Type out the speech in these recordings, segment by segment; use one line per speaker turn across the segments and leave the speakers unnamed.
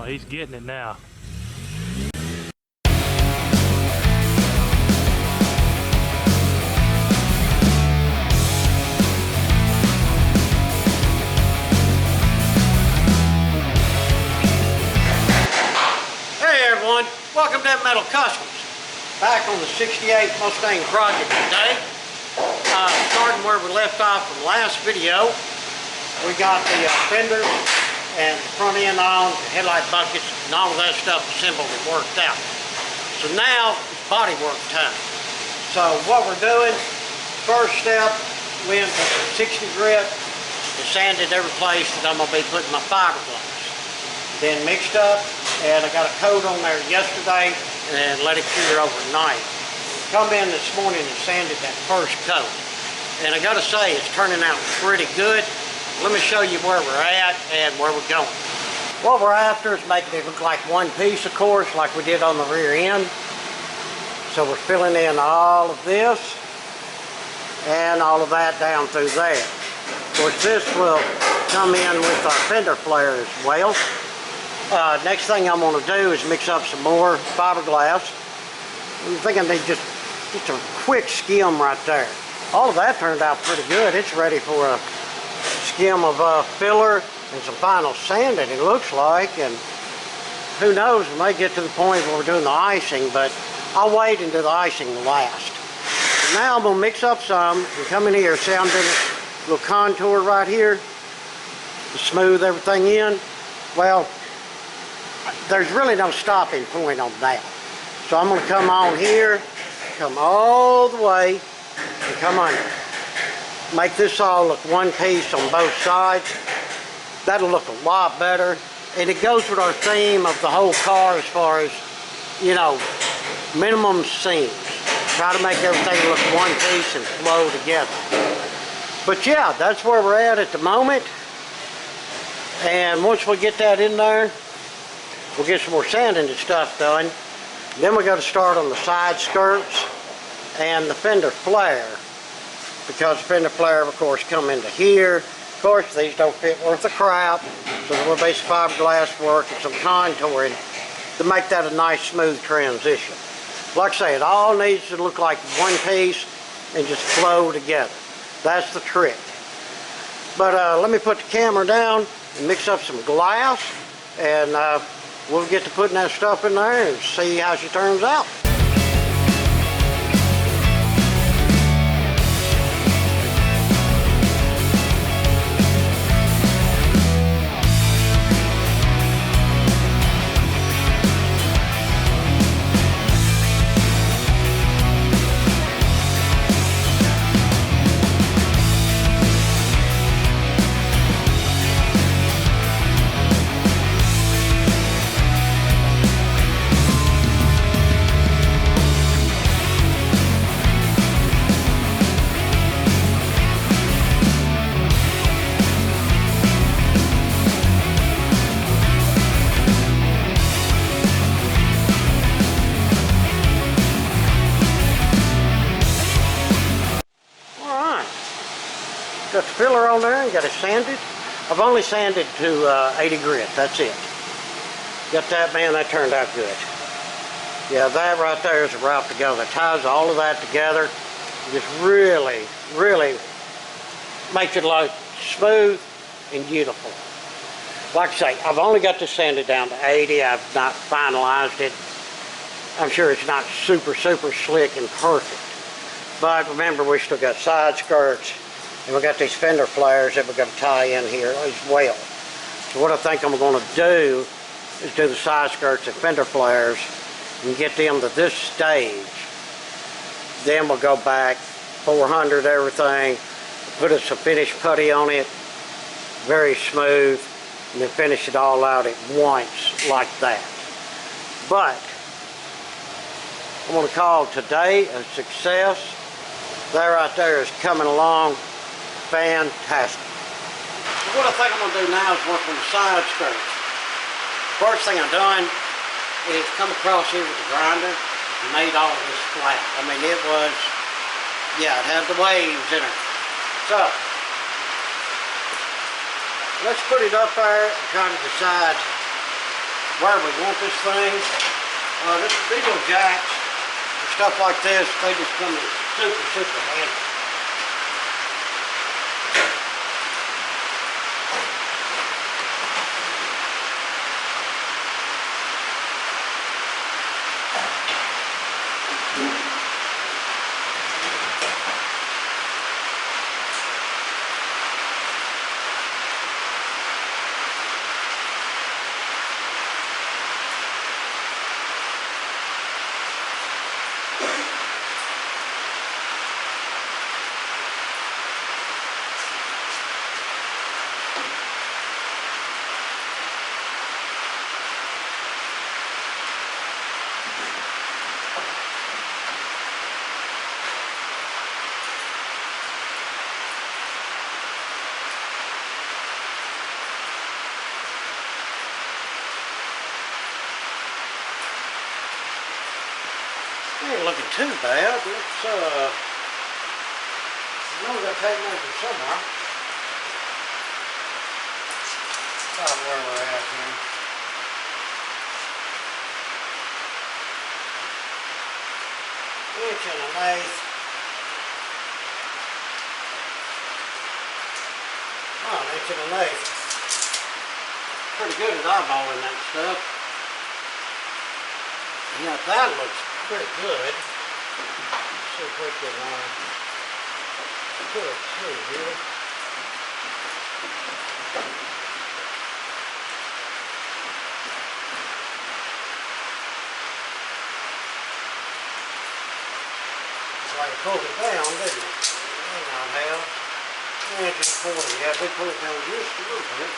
he's getting it now.
Hey everyone, welcome to Metal Customs. Back on the 68 Mustang project today. Starting where we left off from last video, we got the fenders and the front end on, the headlight buckets, and all of that stuff assembled and worked out. So now it's body work time. So what we're doing, first step, we went with some 60 grit and sanded every place that I'm going to be putting my fiberglass. Then mixed up, and I got a coat on there yesterday and let it cure overnight. Come in this morning and sanded that first coat. And I gotta say, it's turning out pretty good. Let me show you where we're at and where we're going. What we're after is making it look like one piece, of course, like we did on the rear end. So we're filling in all of this and all of that down through there. Of course, this will come in with our fender flare as well. Next thing I'm going to do is mix up some more fiberglass. I think I need just a quick skim right there. All of that turned out pretty good. It's ready for a skim of filler and some final sanding, it looks like. And who knows, we may get to the point where we're doing the icing, but I'll wait until the icing last. So now I'm going to mix up some and come in here. See, I'm doing a little contour right here to smooth everything in. Well, there's really no stopping point on that. So I'm going to come on here, come all the way, and come under. Make this all look one piece on both sides. That'll look a lot better. And it goes with our theme of the whole car as far as, you know, minimum seams. Try to make everything look one piece and flow together. But yeah, that's where we're at the moment. And once we get that in there, we'll get some more sanding and stuff done. Then we got to start on the side skirts and the fender flare, because the fender flare, of course, come into here. Of course, these don't fit worth a crap, so there will be some fiberglass work and some contouring to make that a nice, smooth transition. Like I say, it all needs to look like one piece and just flow together. That's the trick. But let me put the camera down and mix up some glass, and we'll get to putting that stuff in there and see how she turns out. Got the filler on there and got it sanded. I've only sanded to 80 grit, that's it. Got that, man, that turned out good. Yeah, that right there is a route to go. That ties all of that together. Just really, really makes it look smooth and beautiful. Like I say, I've only got this sanded down to 80. I've not finalized it. I'm sure it's not super, super slick and perfect. But remember, we still got side skirts. And we got these fender flares that we're going to tie in here as well. So what I think I'm going to do is do the side skirts and fender flares and get them to this stage. Then we'll go back, 400 everything, put some finished putty on it, very smooth, and then finish it all out at once like that. But I'm going to call today a success. That right there is coming along fantastic. So what I think I'm going to do now is work on the side skirts. First thing I've done is come across here with the grinder and made all of this flat. I mean, it was, yeah, it had the waves in it. So, let's put it up there and try to decide where we want this thing. These little jacks and stuff like this, they just come in super handy. Ain't looking too bad. Let's, I know we got to take measures somewhere. About where we're at here. Inch and an eighth. Oh, an inch and an eighth. Pretty good at eyeballing that stuff. Yeah, that looks pretty good. Let's see if we can put it through here. Like it pulled it down, didn't it? May not have. Yeah, just pulled it. Yeah, we pulled it down just a little bit.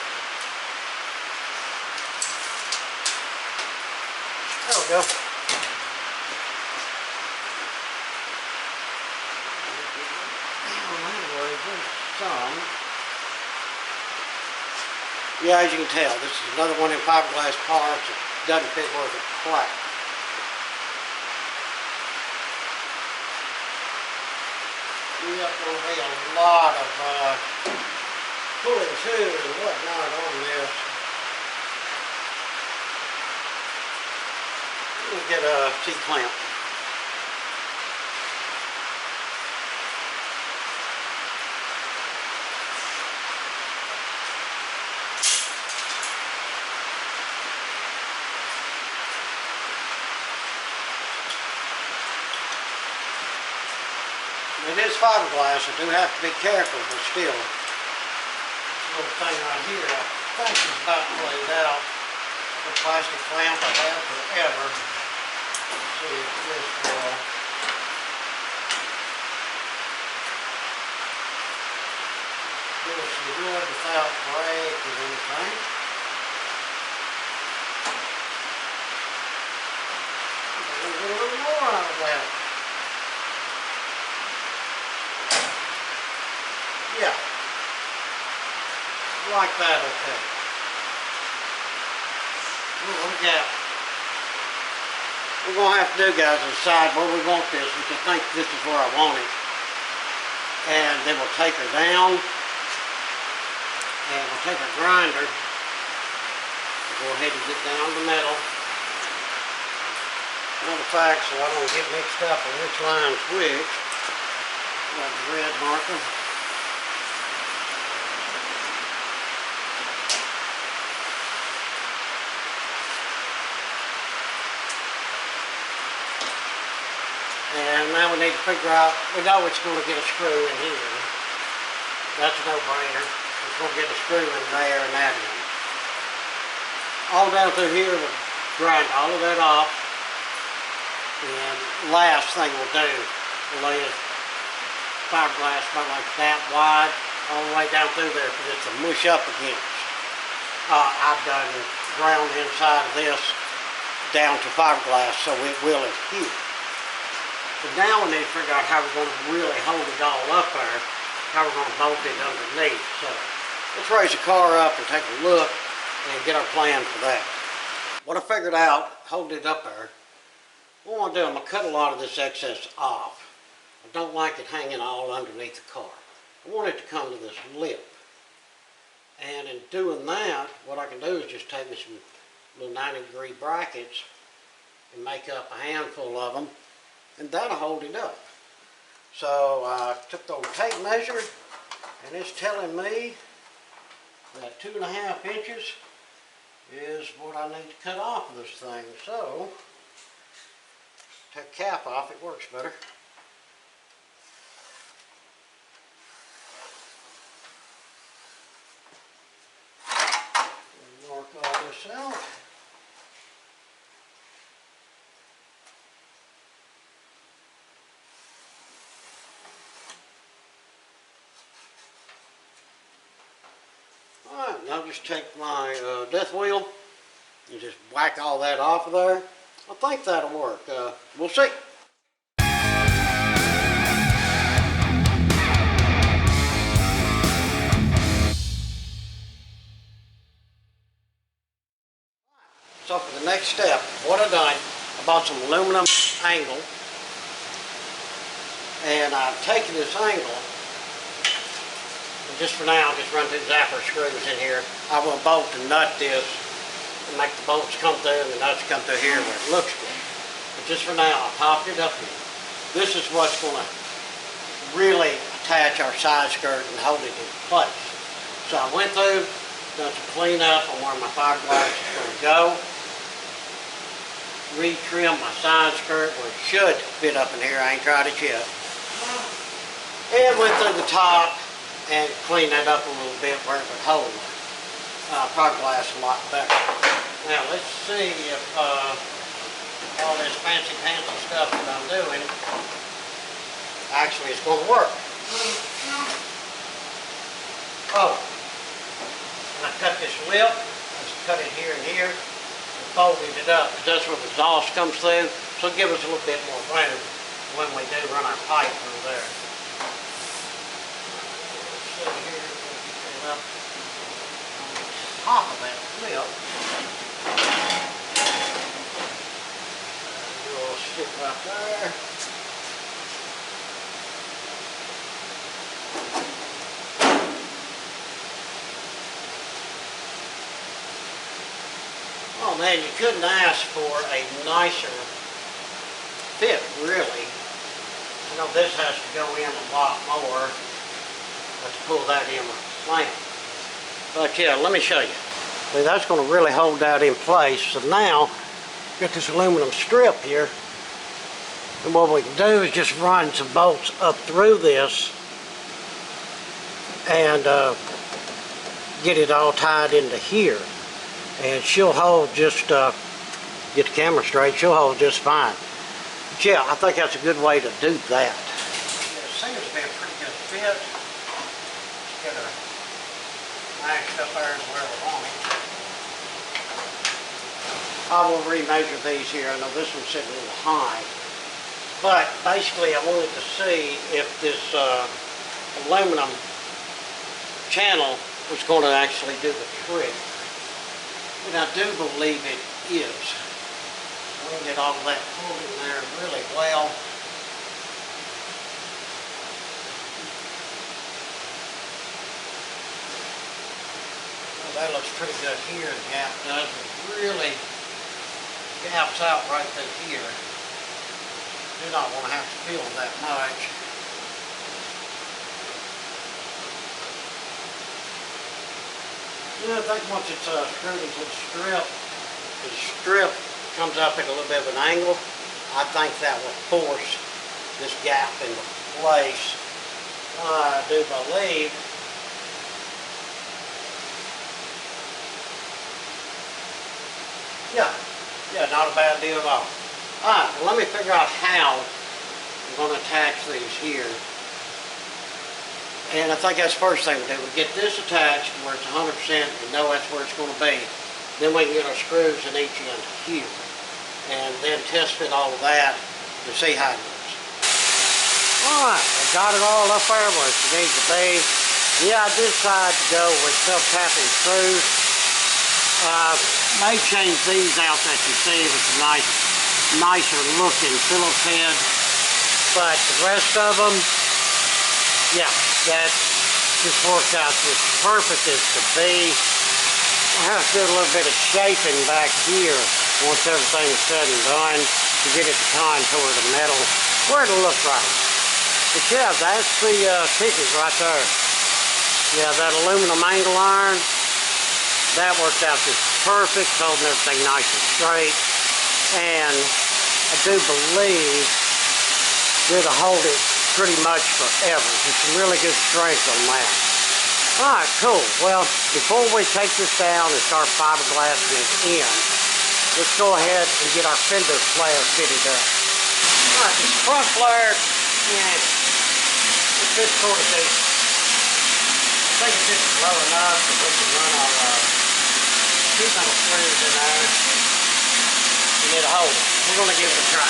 There we go. Yeah, as you can tell, this is another one in fiberglass parts. It doesn't fit worth a crap. There's going to be a lot of pulling too and whatnot on this. We'll get a C-clamp. It is fiberglass, I do have to be careful, but still, this little thing right here, I think is about played out. The plastic clamp I have forever. Let's see if this will give us some good without break or anything. We're going to get a little more out of that. Yeah, like that, okay. We're going to have to do, guys, is decide where we want this, which I think this is where I want it. And then we'll take her down, and we'll take our grinder, we'll go ahead and get down the metal. Matter of fact, so I don't get mixed up on which line's which, got the red marker. And now we need to figure out, we know it's going to get a screw in here. That's a no-brainer. It's going to get a screw in there and that in. All down through here, we'll grind all of that off. And last thing we'll do, we'll lay a fiberglass about like that wide, all the way down through there for this to mush up against. I've done ground the inside of this down to fiberglass so it will adhere. So now we need to figure out how we're going to really hold it all up there, how we're going to bolt it underneath. So let's raise the car up and take a look and get our plan for that. What I figured out, holding it up there, what I want to do, I'm going to cut a lot of this excess off. I don't like it hanging all underneath the car. I want it to come to this lip. And in doing that, what I can do is just take me some little 90-degree brackets and make up a handful of them, and that'll hold it up. So I took the old tape measure, and it's telling me that 2.5 inches is what I need to cut off of this thing. So take the cap off, it works better. Mark all this out. Alright, now just take my death wheel and just whack all that off of there. I think that'll work. We'll see. So for the next step, what I've done, I bought some aluminum angle, and I've taken this angle, and just for now, just run 2 zapper screws in here. I will bolt and nut this, and make the bolts come through and the nuts come through here where it looks good. But just for now, I popped it up here. This is what's going to really attach our side skirt and hold it in place. So I went through, done some cleanup on where my fiberglass is going to go. Retrim my side skirt where it should fit up in here. I ain't tried it yet. And went through the top and cleaned that up a little bit where it would hold fiberglass a lot better. Now let's see if all this fancy stuff that I'm doing actually is going to work. Oh, and I cut this lip. I just cut it here and here. Folded it up, because that's where the exhaust comes through, so give us a little bit more room when we do run our pipe through there. So here, we'll get that up on top of that lip. Do a little stick right there. Oh man, you couldn't ask for a nicer fit, really. You know, this has to go in a lot more to pull that in with the clamp. But yeah, let me show you. See, that's going to really hold that in place. So now, get this aluminum strip here. And what we can do is just run some bolts up through this and get it all tied into here. And she'll hold just, get the camera straight, she'll hold just fine. But yeah, I think that's a good way to do that. Yeah, it seems to be a pretty good fit. Just get her maxed up there to where we want it. I will remeasure these here. I know this one's sitting a little high. But basically I wanted to see if this aluminum channel was going to actually do the trick. And I do believe it is. We'll get all of that pulled in there really well. Well, that looks pretty good here. The gap does. It really gaps out right through here. Do not want to have to fill that much. Yeah, I think once it's screwed into the strip comes up at a little bit of an angle, I think that will force this gap into place. I do believe yeah, not a bad deal at all. Alright, well, let me figure out how I'm going to attach these here. And I think that's the first thing we do. We get this attached where it's 100%, we know that's where it's going to be. Then we can get our screws in each end here. And then test fit all of that to see how it looks. Alright, I got it all up there where it needs to be. Yeah, I decided to go with self-tapping screws. May change these out that you see with a nicer looking Phillips head. But the rest of them, yeah, that just worked out as perfect as could be. I'll have to do a little bit of shaping back here once everything's said and done to get it to contour the metal where it'll look right. But yeah, that's the tickets right there. Yeah, that aluminum angle iron, that worked out just perfect, holding everything nice and straight. And I do believe it'll hold it pretty much forever. Just some really good strength on that. Alright, cool. Well, before we take this down and start fiberglassing it in, let's go ahead and get our fender flare fitted up. Alright, this front flare, yeah, it fits sort of decent. I think it's just low enough that we can run our two metal screws in there and it'll hold it. We're going to give it a try.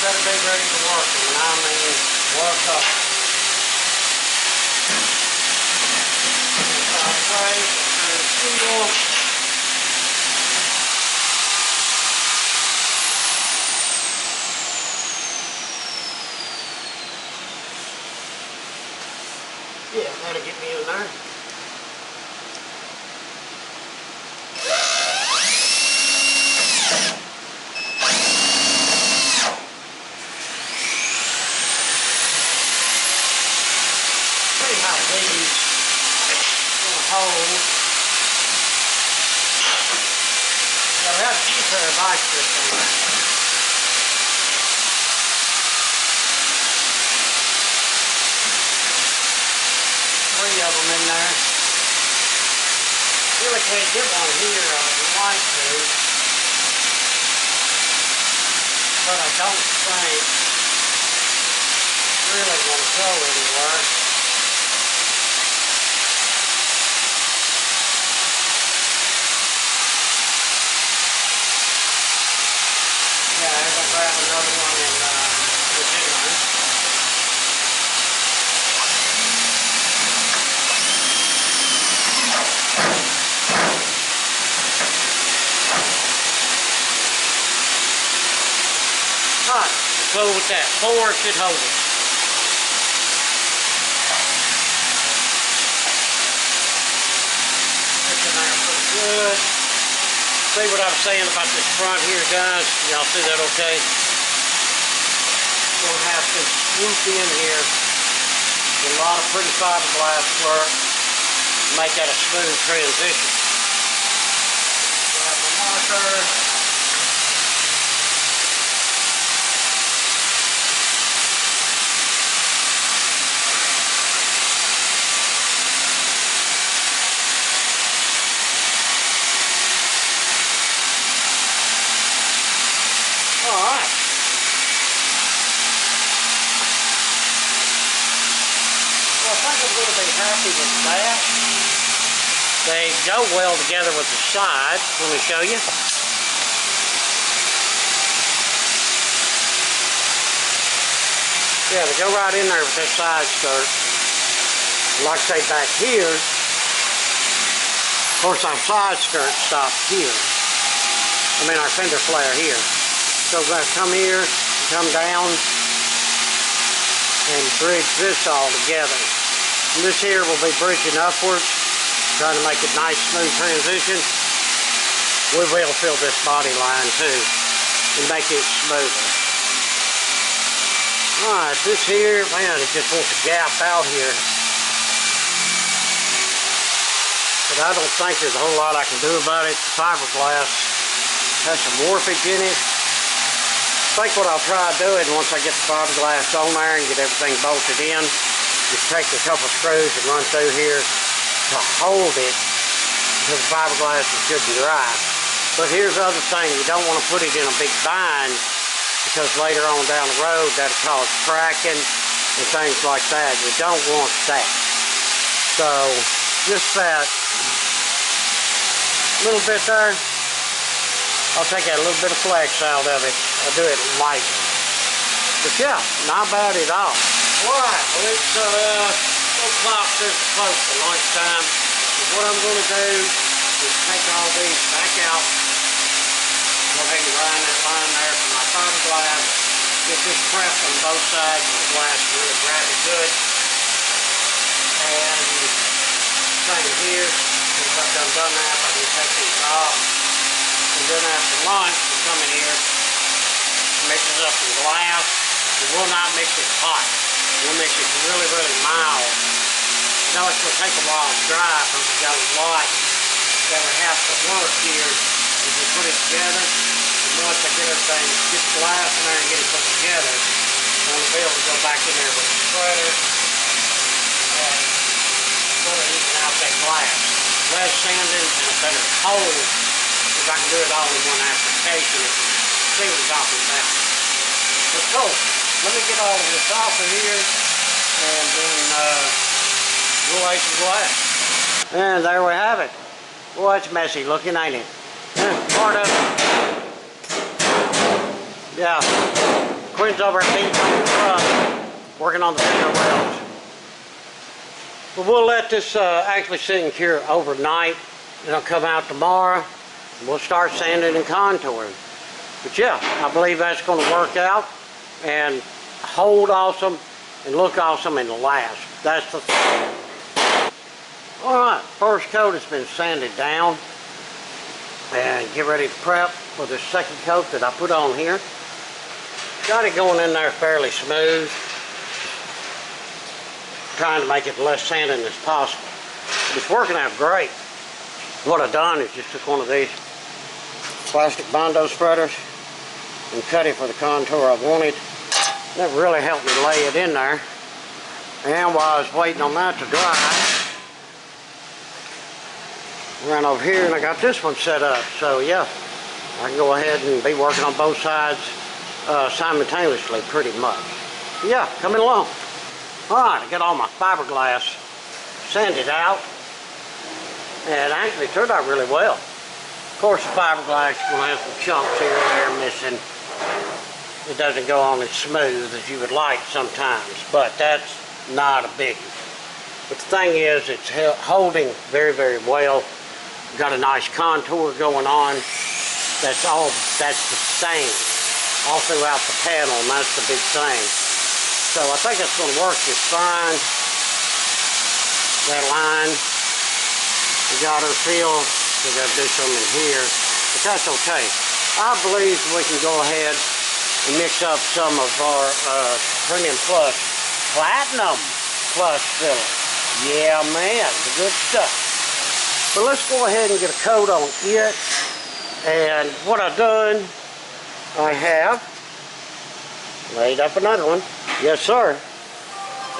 Better be ready to work, and I mean work up. Yeah, that'll get me in there. How these will hold. Now we have a few pair of vice grips on there. Three of them in there. Really can't get one here, I would like to. But I don't think it's really going to go anywhere. Grab another one in the dinner. Alright, go with that. 4 should hold it. It's in there pretty good. See what I was saying about this front here, guys? Y'all see that okay? Gonna have to swoop in here. Get a lot of pretty fiberglass work. Make that a smooth transition. Grab my marker. Alright. Well, I think I'm going to be happy with that. They go well together with the sides. Let me show you. Yeah, they go right in there with that side skirt. Like I say, back here, of course our side skirt stops here. I mean our fender flare here. So we're going to come here, come down, and bridge this all together. And this here will be bridging upwards, trying to make it nice, smooth transition. We will fill this body line too, and make it smoother. Alright, this here, man, it just wants to gap out here. But I don't think there's a whole lot I can do about it. The fiberglass has some warpage in it. I think what I'll try doing once I get the fiberglass on there and get everything bolted in, just take a couple screws and run through here to hold it until the fiberglass is good and dry. But here's the other thing, you don't want to put it in a big bind because later on down the road that'll cause cracking and things like that. You don't want that. So just that little bit there, I'll take that little bit of flex out of it I do it light. But yeah, not bad at all. Alright, well it's 4 o'clock, says it's close to lunchtime. So what I'm going to do is take all these back out. Go ahead and grind that line there for my fiberglass. Get this prepped on both sides of the glass really grab it good. And same here. Once I've done that, I can take these off. And then after lunch, we come in here, mix it up in glass. We will not mix it hot. We'll mix it really, really mild. You know, it's going to take a while to dry because we've got a lot that we have to work here as we put it together. And once I get everything, get the glass in there and get it put together, I'm going to be able to go back in there with the spreader and sort of even out that glass. Less sanding and a better hold if I can do it all in one application. See what I'm talking about. Let's go. Let me get all of this off of here and then we'll lay some glass. And there we have it. Boy, it's messy looking, ain't it? Part of it. Yeah. Quinn's over at Beach on the truck working on the Fender welds. But we'll let this actually sit and cure overnight. It'll come out tomorrow. And we'll start sanding and contouring. But yeah, I believe that's going to work out and hold awesome and look awesome and last. That's the thing. Alright, first coat has been sanded down. And get ready to prep for the second coat that I put on here. Got it going in there fairly smooth. Trying to make it less sanding as possible. But it's working out great. What I've done is just took one of these plastic Bondo spreaders and cut it for the contour I wanted. That really helped me lay it in there. And while I was waiting on that to dry, I ran over here and I got this one set up. So yeah, I can go ahead and be working on both sides simultaneously pretty much. But yeah, coming along. Alright, I got all my fiberglass sanded out. And actually it turned out really well. Of course the fiberglass is going to have some chunks here and there missing. It doesn't go on as smooth as you would like sometimes, but that's not a biggie. But the thing is, it's holding very, very well. Got a nice contour going on. That's the thing. All throughout the panel, and that's the big thing. So I think it's going to work just fine. That line, we got her filled. We got to do some in here, but that's okay. I believe we can go ahead and mix up some of our Premium Plus Platinum Plus filler. Yeah, man, the good stuff. But let's go ahead and get a coat on it. And what I've done, I have laid up another one. Yes, sir.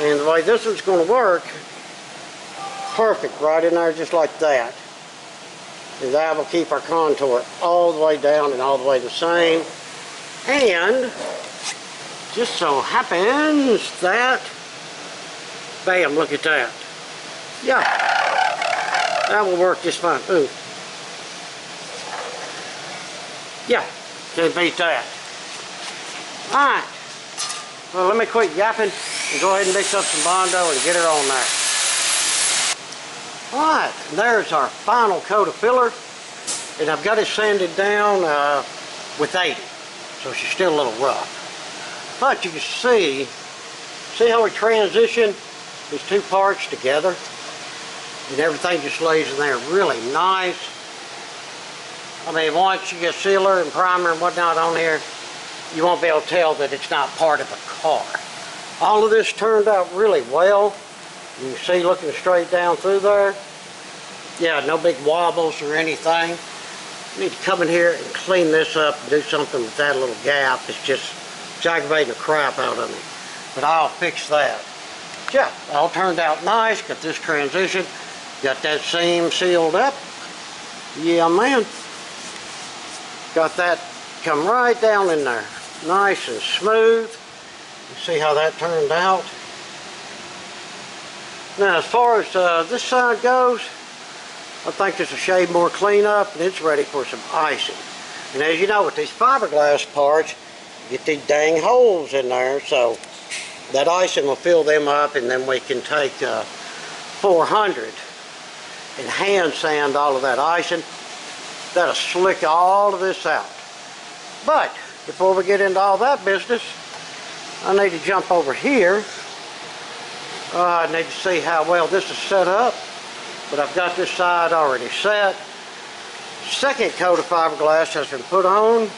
And the way this one's going to work, perfect right in there just like that. And that will keep our contour all the way down and all the way the same. And just so happens that, bam, look at that. Yeah, that will work just fine. Ooh. Yeah, can't beat that. Alright, well let me quit yapping and go ahead and mix up some Bondo and get it on there. Alright, there's our final coat of filler. And I've got it sanded down with 80. So she's still a little rough. But you can see how we transition these two parts together. And everything just lays in there really nice. I mean, once you get sealer and primer and whatnot on here, you won't be able to tell that it's not part of the car. All of this turned out really well. You can see looking straight down through there. Yeah, no big wobbles or anything. I need to come in here and clean this up and do something with that little gap. It's aggravating the crap out of me. But I'll fix that. Yeah, all turned out nice. Got this transition. Got that seam sealed up. Yeah, man. Got that come right down in there. Nice and smooth. You see how that turned out. Now, as far as this side goes, I think it's a shade more cleanup and it's ready for some icing. And as you know, with these fiberglass parts, get these dang holes in there, so that icing will fill them up, and then we can take 400 and hand sand all of that icing. That'll slick all of this out. But before we get into all that business, I need to jump over here. I need to see how well this is set up, but I've got this side already set. Second coat of fiberglass has been put on.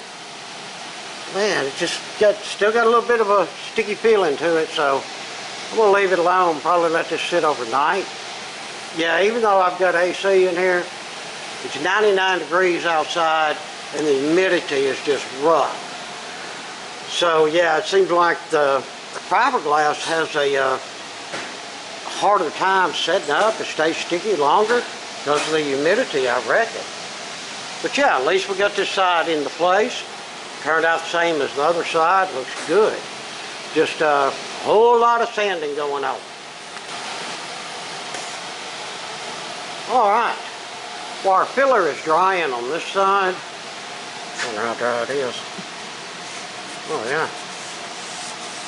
Man, it just still got a little bit of a sticky feeling to it, so I'm gonna leave it alone, probably let this sit overnight. Yeah, even though I've got AC in here, it's 99 degrees outside and the humidity is just rough. So yeah, it seems like the fiberglass has a harder time setting up. It stays sticky longer because of the humidity, I reckon. But yeah, at least we got this side into place. Turned out the same as the other side. Looks good. Just a whole lot of sanding going on. Alright. Well, our filler is drying on this side. I wonder how dry it is. Oh yeah.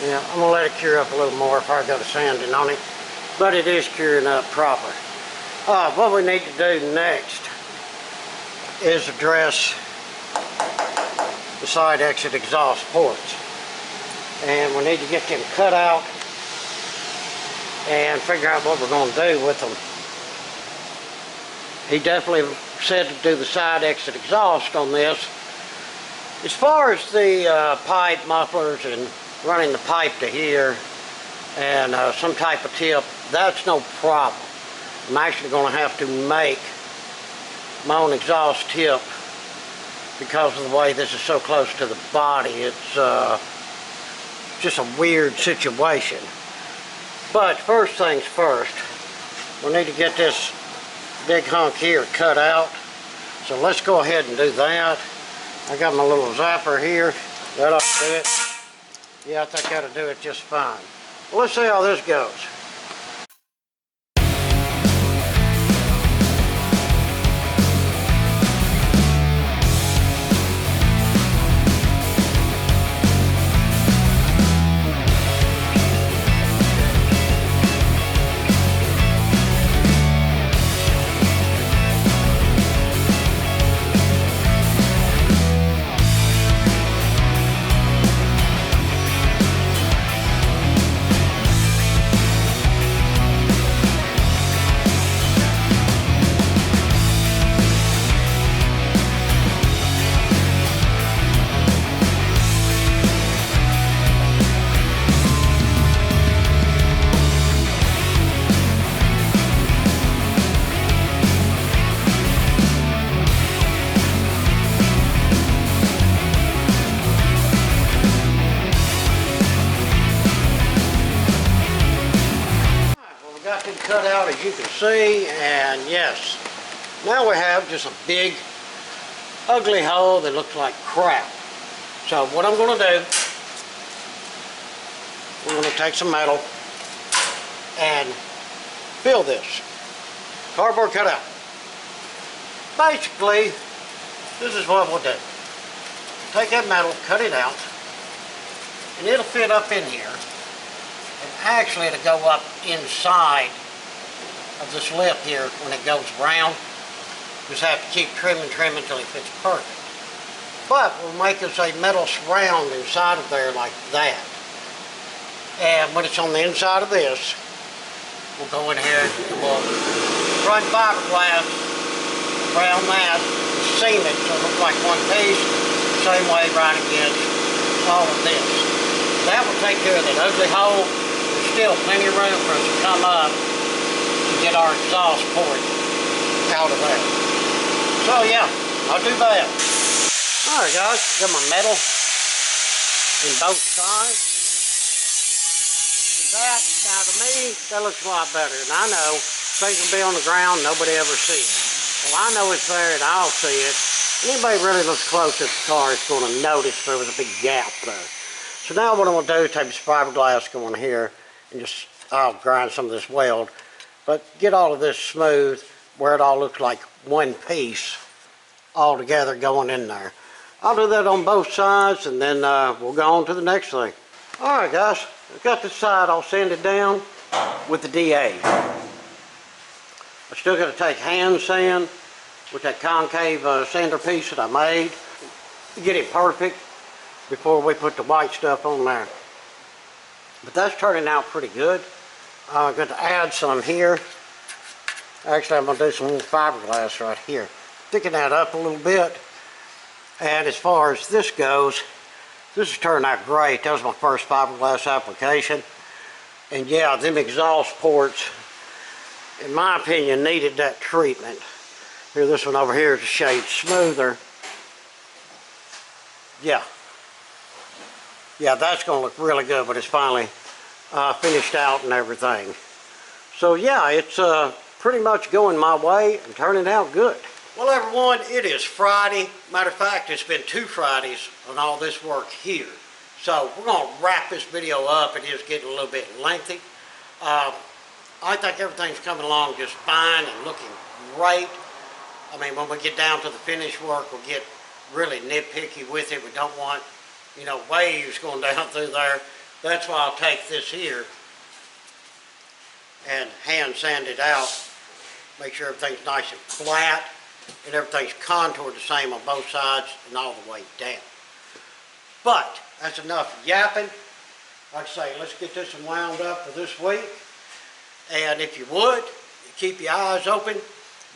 Yeah, I'm gonna let it cure up a little more if I got a sanding on it. But it is curing up proper. What we need to do next is address the side exit exhaust ports. And we need to get them cut out and figure out what we're going to do with them. He definitely said to do the side exit exhaust on this. As far as the pipe mufflers and running the pipe to here and some type of tip, that's no problem. I'm actually going to have to make my own exhaust tip because of the way this is so close to the body. It's just a weird situation. But first things first, we need to get this big hunk here cut out. So let's go ahead and do that. I got my little zapper here. That ought to do it. Yeah, I think that'll do it just fine. Well, let's see how this goes. Cut out, as you can see, and yes, now we have just a big ugly hole that looks like crap. So what I'm going to do, we're going to take some metal and fill this cardboard cutout. Basically, this is what we'll do. Take that metal, cut it out, and it'll fit up in here, and actually it'll go up inside of this lip here when it goes round. Just have to keep trimming until it fits perfect. But we'll make us a metal surround inside of there like that. And when it's on the inside of this, we'll go in here and we'll run fiberglass around that, seam it so it looks like one piece, same way right against all of this. That will take care of that ugly hole. There's still plenty of room for us to come up to get our exhaust port out of there. So yeah, I'll do that. Alright guys, got my metal in both sides. Do that. Now to me, that looks a lot better. And I know things will be on the ground, nobody ever sees it. Well, I know it's there and I'll see it. Anybody really looks close at the car is going to notice there was a big gap there. So now what I'm going to do is take this fiberglass, go in here, and just, I'll grind some of this weld. But get all of this smooth where it all looks like one piece all together going in there. I'll do that on both sides, and then we'll go on to the next thing. All right, guys, I've got this side all sanded down with the DA. I still got to take hand sand with that concave sander piece that I made to get it perfect before we put the white stuff on there. But that's turning out pretty good. I'm going to add some here. Actually, I'm going to do some more fiberglass right here. Thicken that up a little bit. And as far as this goes, this is turning out great. That was my first fiberglass application. And yeah, them exhaust ports, in my opinion, needed that treatment. Here, this one over here is a shade smoother. Yeah, that's going to look really good when it's finally finished out and everything. So yeah, it's pretty much going my way and turning out good. Well, everyone, it is Friday. Matter of fact, it's been 2 Fridays on all this work here. So we're going to wrap this video up. It is getting a little bit lengthy. I think everything's coming along just fine and looking great. I mean, when we get down to the finished work, we'll get really nitpicky with it. We don't want, you know, waves going down through there. That's why I'll take this here and hand sand it out. Make sure everything's nice and flat and everything's contoured the same on both sides and all the way down. But that's enough yapping. Like I say, let's get this one wound up for this week. And if you would, keep your eyes open,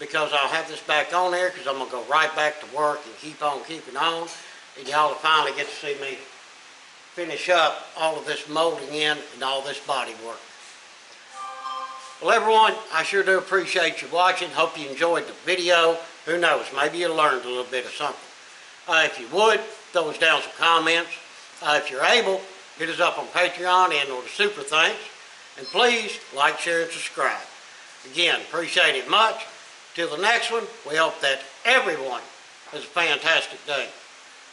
because I'll have this back on there, because I'm going to go right back to work and keep on keeping on. And y'all will finally get to see me finish up all of this molding in and all this body work. Well, everyone, I sure do appreciate you watching. Hope you enjoyed the video. Who knows, maybe you learned a little bit of something. If you would, throw us down some comments. If you're able, hit us up on Patreon and or the Super Thanks. And please, like, share, and subscribe. Again, appreciate it much. Till the next one, we hope that everyone has a fantastic day.